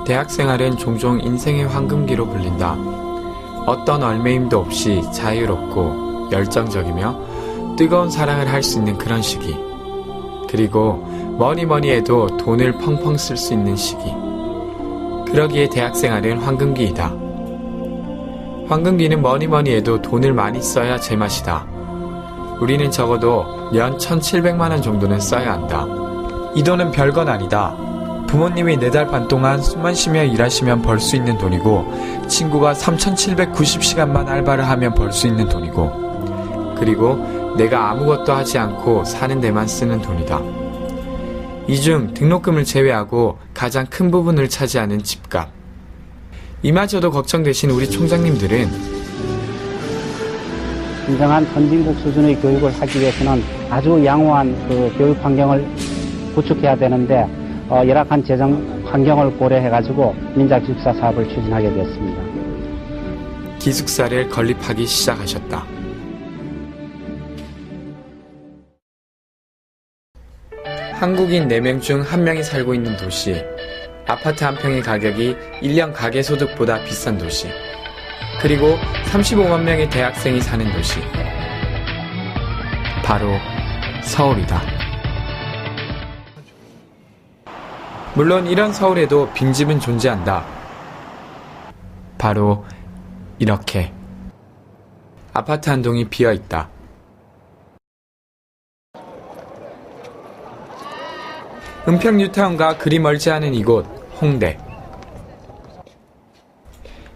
대학생활은 종종 인생의 황금기로 불린다. 어떤 얼매임도 없이 자유롭고 열정적이며 뜨거운 사랑을 할 수 있는 그런 시기. 그리고 뭐니 해도 돈을 펑펑 쓸 수 있는 시기. 그러기에 대학생활은 황금기이다. 황금기는 뭐니 해도 돈을 많이 써야 제맛이다. 우리는 적어도 연 1,700만원 정도는 써야 한다. 이 돈은 별건 아니다. 부모님이 4달 반 동안 숨만 쉬며 일하시면 벌 수 있는 돈이고, 친구가 3,790시간만 알바를 하면 벌 수 있는 돈이고, 그리고 내가 아무것도 하지 않고 사는 데만 쓰는 돈이다. 이 중 등록금을 제외하고 가장 큰 부분을 차지하는 집값. 이마저도 걱정되신 우리 총장님들은 진정한 선진국 수준의 교육을 하기 위해서는 아주 양호한 그 교육 환경을 구축해야 되는데 열악한 재정 환경을 고려해가지고 민자기숙사 사업을 추진하게 되었습니다. 기숙사를 건립하기 시작하셨다. 한국인 4명 중 1명이 살고 있는 도시. 아파트 한 평의 가격이 1년 가계소득보다 비싼 도시. 그리고 35만 명의 대학생이 사는 도시. 바로 서울이다. 물론 이런 서울에도 빈집은 존재한다. 바로 이렇게 아파트 한 동이 비어있다. 은평 뉴타운과 그리 멀지 않은 이곳 홍대.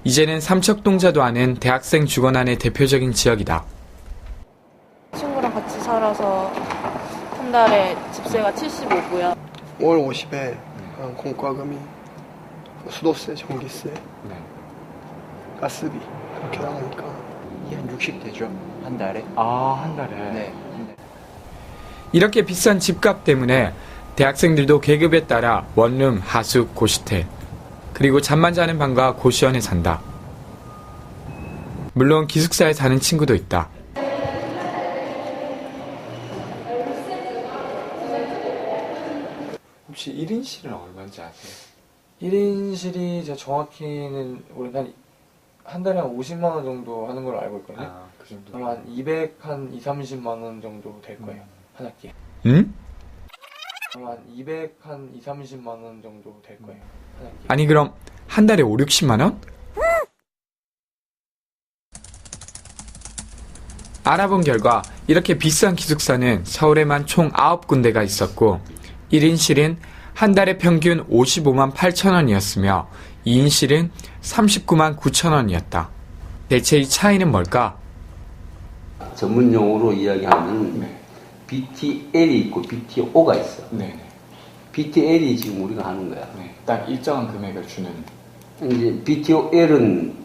이제는 삼척동자도 아는 대학생 주거난의 대표적인 지역이다. 친구랑 같이 살아서 한 달에 집세가 75고요. 월 50에 공과금이 수도세, 전기세, 가스비 그렇게 나가니까 이게 한 60 되죠? 한 달에? 한 달에? 네. 이렇게 비싼 집값 때문에 대학생들도 계급에 따라 원룸, 하숙, 고시텔, 그리고 잠만 자는 방과 고시원에 산다. 물론 기숙사에 사는 친구도 있다. 혹시 1인실은 얼마인지 아세요? 1인실이 제가 정확히는 한 달에 한 50만 원 정도 하는 걸로 알고 있거든요. 그 정도. 한 200, 한 2, 30만 원 정도 될 거예요. 한 학기에. 응? 한 200, 한 2, 30만 원 정도 될 거예요. 한 학기에. 아니 그럼 한 달에 5, 60만 원? 알아본 결과 이렇게 비싼 기숙사는 서울에만 총 9군데가 있었고 1인실은 한 달에 평균 55만 8천 원이었으며 2인실은 39만 9천 원이었다. 대체 이 차이는 뭘까? 전문 용어로 이야기하면 BTL이 있고 BTO가 있어. 네네. BTL이 지금 우리가 하는 거야. 네. 딱 일정한 금액을 주는. 이제 BTL은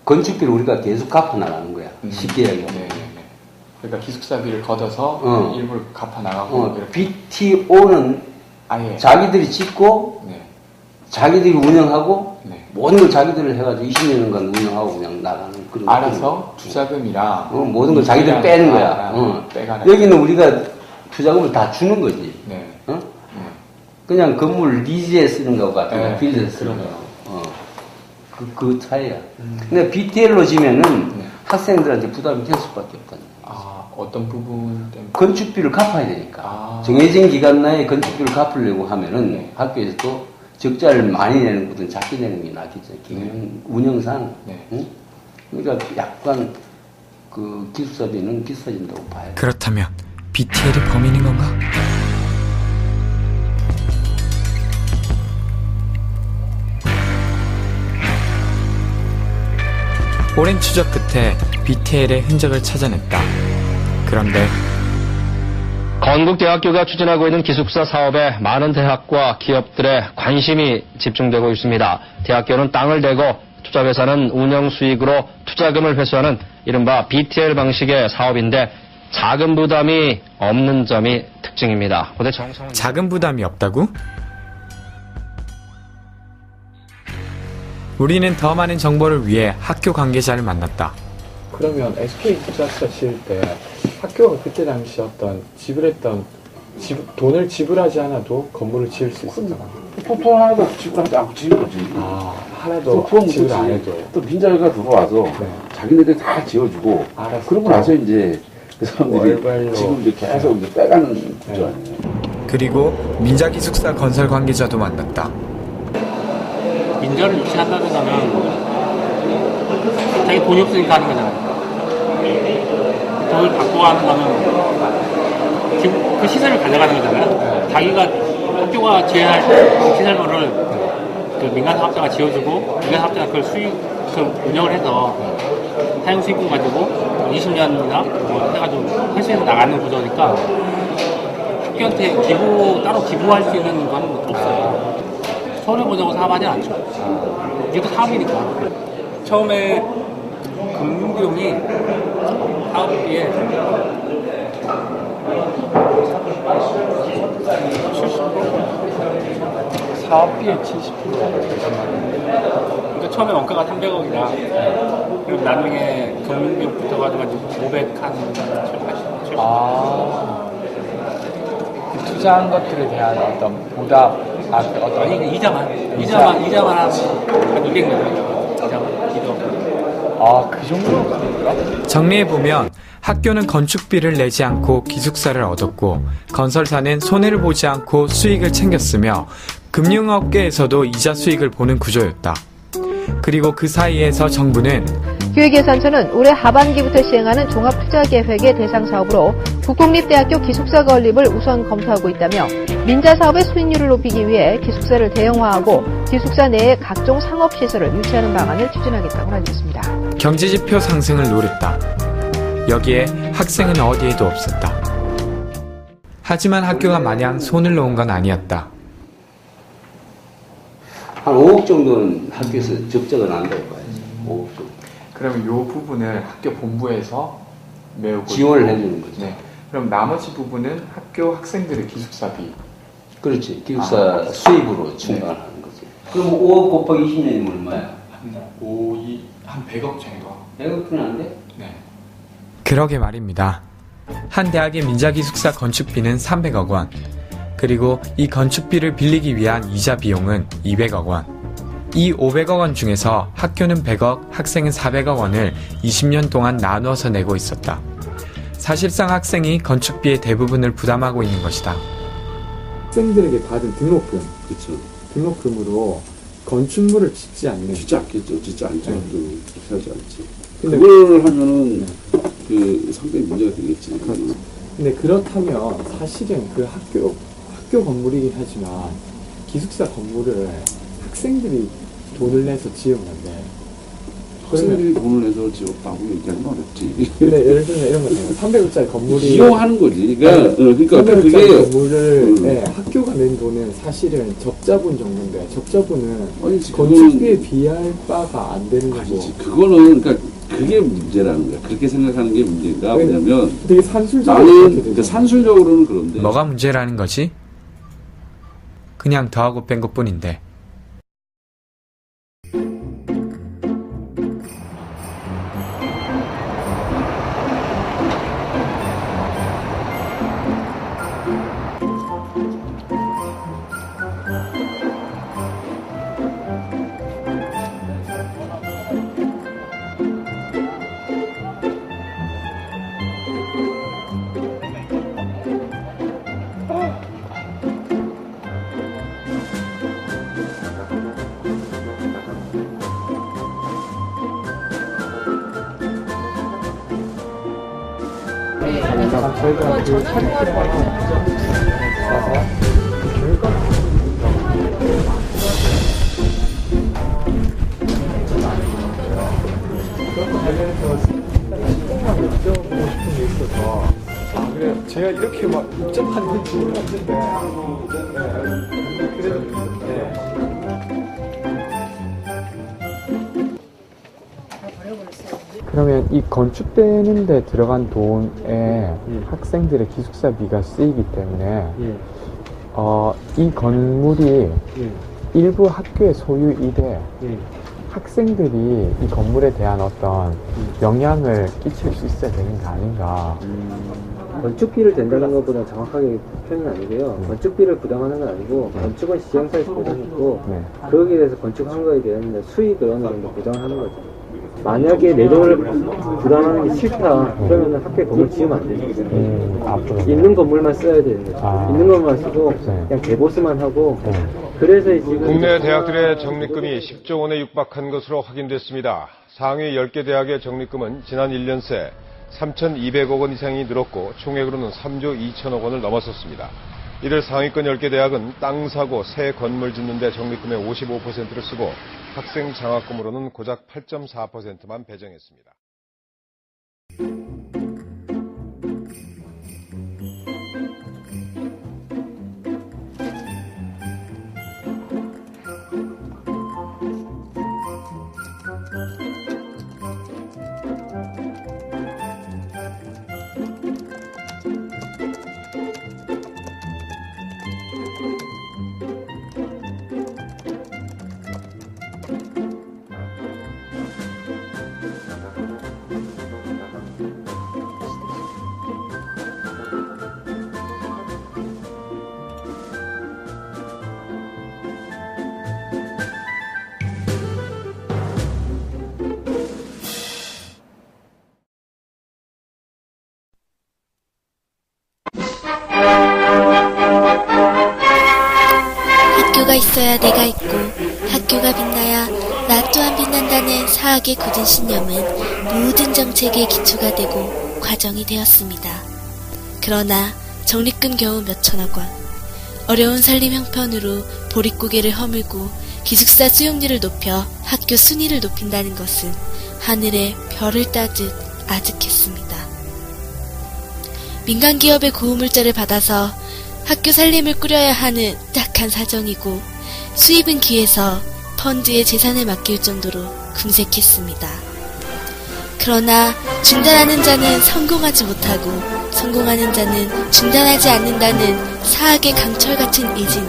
건축비를 우리가 계속 갚아 나가는 거야. 쉽게 얘기하면. 네네네. 그러니까 기숙사비를 걷어서 일부를 갚아 나가고. BTO는 아예 자기들이 짓고 자기들이 운영하고 모든 걸 자기들을 해가지고 20년간 운영하고 그냥 나가는 그런. 알아서 투자금이랑 모든 걸 자기들이 빼는 거야. 여기는 우리가 투자금을 다 주는 거지. 그냥 건물 리즈에 쓰는 거 같은 거, 빌려서 쓰는 거. 그 차이야. 근데 BTL로 지면은 학생들한테 부담이 될 수밖에 없다. 어떤 부분 때문에? 건축비를 갚아야 되니까. 정해진 기간 내에 건축비를 갚으려고 하면은 학교에서 또 적자를 많이 내는 것보다 작게 내는 게 낫겠죠. 운영상. 응? 그러니까 약간 그 기숙사비는 비싸진다고 봐야 돼. 그렇다면 BTL이 범인인 건가? 오랜 추적 끝에 BTL의 흔적을 찾아냈다. 그런데 건국대학교가 추진하고 있는 기숙사 사업에 많은 대학과 기업들의 관심이 집중되고 있습니다. 대학교는 땅을 대고 투자회사는 운영 수익으로 투자금을 회수하는 이른바 BTL 방식의 사업인데 자금 부담이 없는 점이 특징입니다. 자금 부담이 없다고? 우리는 더 많은 정보를 위해 학교 관계자를 만났다. 그러면 SK 기숙사 지을 때 학교가 그때 당시 돈을 지불하지 않아도 건물을 지을 수 있었잖아. 소통 하나도 지불하지 않고 지은 거지. 하나도 소통 지불 안 해도. 또 민자가 들어와서 자기네들이 다 지어주고 그러고 나서 이제 그 사람들이 월별로. 지금 이제 계속 이제 빼가는 구조 아니에요. 그리고 민자기숙사 건설 관계자도 만났다. 민자를 유치한다는 거는 자기 돈이 없으니까 하는 거잖아요. 돈을 받고 하는 거는 그 시설을 가져가는 거잖아요. 자기가 학교가 지어야 할 시설물을 그 민간 사업자가 지어주고 민간 사업자가 그걸 운영을 해서 사용 수익금 가지고 20년이나 뭐 해가지고 회수해서 나가는 구조니까 학교한테 따로 기부할 수 있는 건 없어요. 손해보자고 사업하지 않죠. 이게 또 사업이니까. 처음에 금융비용이 사업비에 70%? 사업비의 70%. 그러니까 처음에 원가가 300억이다. 그리고 나중에 금융비용 붙어가지고 500 한 70. 그 투자한 것들에 대한 어떤 보답, 아니, 이자만 한 200만. 그 정도로 가는구나? 정리해보면 학교는 건축비를 내지 않고 기숙사를 얻었고 건설사는 손해를 보지 않고 수익을 챙겼으며 금융업계에서도 이자 수익을 보는 구조였다. 그리고 그 사이에서 정부는 기획예산처는 올해 하반기부터 시행하는 종합투자계획의 대상 사업으로 국공립대학교 기숙사 건립을 우선 검토하고 있다며 민자 사업의 수익률을 높이기 위해 기숙사를 대형화하고 기숙사 내에 각종 상업시설을 유치하는 방안을 추진하겠다고 알렸습니다. 경제지표 상승을 노렸다. 여기에 학생은 어디에도 없었다. 하지만 학교가 마냥 손을 놓은 건 아니었다. 한 5억 정도는 학교에서 적자가 난다고 봐야지. 5억 정도. 그러면 이 부분을 학교 본부에서 메우고 지원을 해주는 거죠. 네. 그럼 나머지 부분은 학교 학생들의 기숙사비. 그렇지. 기숙사 수입으로 충당을 하는 거지. 그럼 5억 곱하기 20년이면 얼마야? 한 100억 정도. 100억은 안 돼? 네. 그러게 말입니다. 한 대학의 민자기숙사 건축비는 300억 원. 그리고 이 건축비를 빌리기 위한 이자 비용은 200억 원. 이 500억 원 중에서 학교는 100억, 학생은 400억 원을 20년 동안 나누어서 내고 있었다. 사실상 학생이 건축비의 대부분을 부담하고 있는 것이다. 학생들에게 받은 등록금, 그렇죠. 등록금으로 건축물을 짓지 않는. 짓지 않겠죠. 짓지 않죠. 하지 않지. 근데 그걸 하면은 그 상당히 문제가 되겠지. 근데 그렇다면 사실은 그 학교 건물이긴 하지만 기숙사 건물을 학생들이 돈을 내서 지은 건데. 학생들이 돈을 내서 지었다고 얘기하는 건 어렵지. 근데 예를 들면 이런 거잖아요. 300억짜리 건물이. 이용하는 거지. 그러니까 300억짜리 그게 건물을 네, 학교가 낸 돈은 사실은 적자분 정도인데 적자분은 아니지, 건축비에 비할 바가 안 되는 거고. 아니지. 그거는 그러니까 그게 문제라는 거야. 그렇게 생각하는 게 문제가 왜냐면 되게 산술적으로 나는 그렇게 그러니까 되잖아. 산술적으로는 그런데 뭐가 문제라는 거지? 그냥 더하고 뺀 것뿐인데. 저희가 그 여쭤보고 싶은 게 있어서. 그래 제가 이렇게 막 복잡한 줄 몰랐는데. 그러면 이 건축되는 데 들어간 돈에 학생들의 기숙사비가 쓰이기 때문에 이 건물이 일부 학교의 소유이되 학생들이 이 건물에 대한 어떤 영향을 끼칠 수 있어야 되는 거 아닌가. 건축비를 댄다는 것보다 정확하게 표현은 아니고요. 건축비를 부담하는 건 아니고 건축은 시행사에서 부담했고 거기에 대해서 건축한 거에 대한 수익을 어느 정도 부담하는 거죠. 만약에 내 돈을 부담하는 게 싫다 그러면 학교에 건물 지으면 안 되죠. 있는 건물만 써야 되는 거죠. 있는 것만 쓰고 그냥 개보수만 하고 그래서 지금 국내 대학들의 적립금이 10조 원에 육박한 것으로 확인됐습니다. 상위 10개 대학의 적립금은 지난 1년 새 3,200억 원 이상이 늘었고 총액으로는 3조 2천억 원을 넘어섰습니다. 이를 상위권 10개 대학은 땅 사고 새 건물 짓는 데 적립금의 55%를 쓰고 학생 장학금으로는 고작 8.4%만 배정했습니다. 학교가 있어야 내가 있고 학교가 빛나야 나 또한 빛난다는 사학의 굳은 신념은 모든 정책의 기초가 되고 과정이 되었습니다. 그러나 적립금 겨우 몇천억 원, 어려운 살림 형편으로 보릿고개를 허물고 기숙사 수용률을 높여 학교 순위를 높인다는 것은 하늘에 별을 따듯 아득했습니다. 민간기업의 고우물자를 받아서 학교 살림을 꾸려야 하는 딱한 사정이고 수입은 기에서 펀드에 재산을 맡길 정도로 궁색했습니다. 그러나 중단하는 자는 성공하지 못하고 성공하는 자는 중단하지 않는다는 사학의 강철 같은 의지는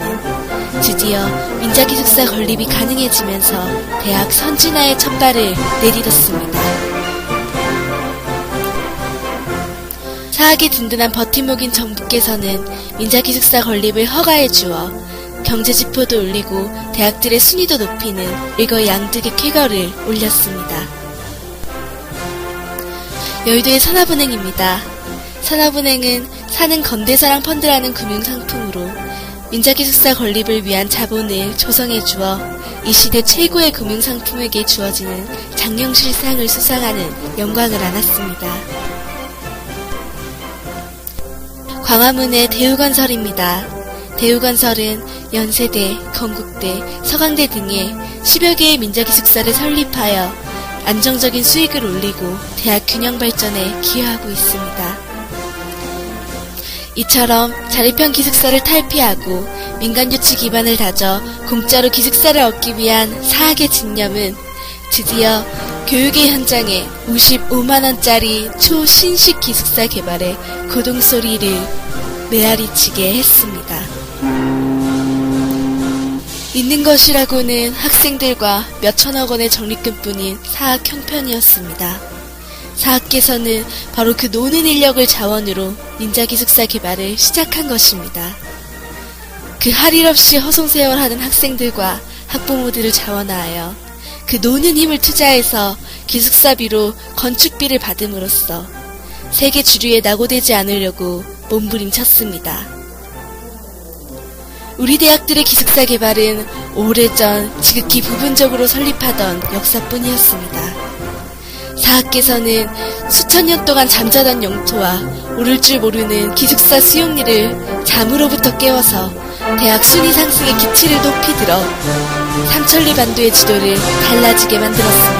드디어 민자기숙사 건립이 가능해지면서 대학 선진화의 첫발을 내딛었습니다. 사학의 든든한 버팀목인 정부께서는 민자기숙사 건립을 허가해 주어 경제지표도 올리고 대학들의 순위도 높이는 일거양득의 쾌거를 올렸습니다. 여의도의 산업은행입니다. 산업은행은 사는 건대사랑 펀드라는 금융상품으로 민자기숙사 건립을 위한 자본을 조성해 주어 이 시대 최고의 금융상품에게 주어지는 장영실상을 수상하는 영광을 안았습니다. 광화문의 대우건설입니다. 대우건설은 연세대, 건국대, 서강대 등의 10여 개의 민자기숙사를 설립하여 안정적인 수익을 올리고 대학 균형 발전에 기여하고 있습니다. 이처럼 자립형 기숙사를 탈피하고 민간유치 기반을 다져 공짜로 기숙사를 얻기 위한 사학의 집념은 드디어 교육의 현장에 55만원짜리 초신식 기숙사 개발에 고동소리를 메아리치게 했습니다. 있는 것이라고는 학생들과 몇천억 원의 적립금뿐인 사학 형편이었습니다. 사학께서는 바로 그 노는 인력을 자원으로 민자기숙사 개발을 시작한 것입니다. 그 할 일 없이 허송세월하는 학생들과 학부모들을 자원하여 그 노는 힘을 투자해서 기숙사비로 건축비를 받음으로써 세계 주류에 낙오되지 않으려고 몸부림쳤습니다. 우리 대학들의 기숙사 개발은 오래전 지극히 부분적으로 설립하던 역사뿐이었습니다. 사학께서는 수천 년 동안 잠자던 영토와 오를 줄 모르는 기숙사 수용률을 잠으로부터 깨워서 대학 순위 상승의 기치를 높이 들어 삼천리 반도의 지도를 달라지게 만들었습니다.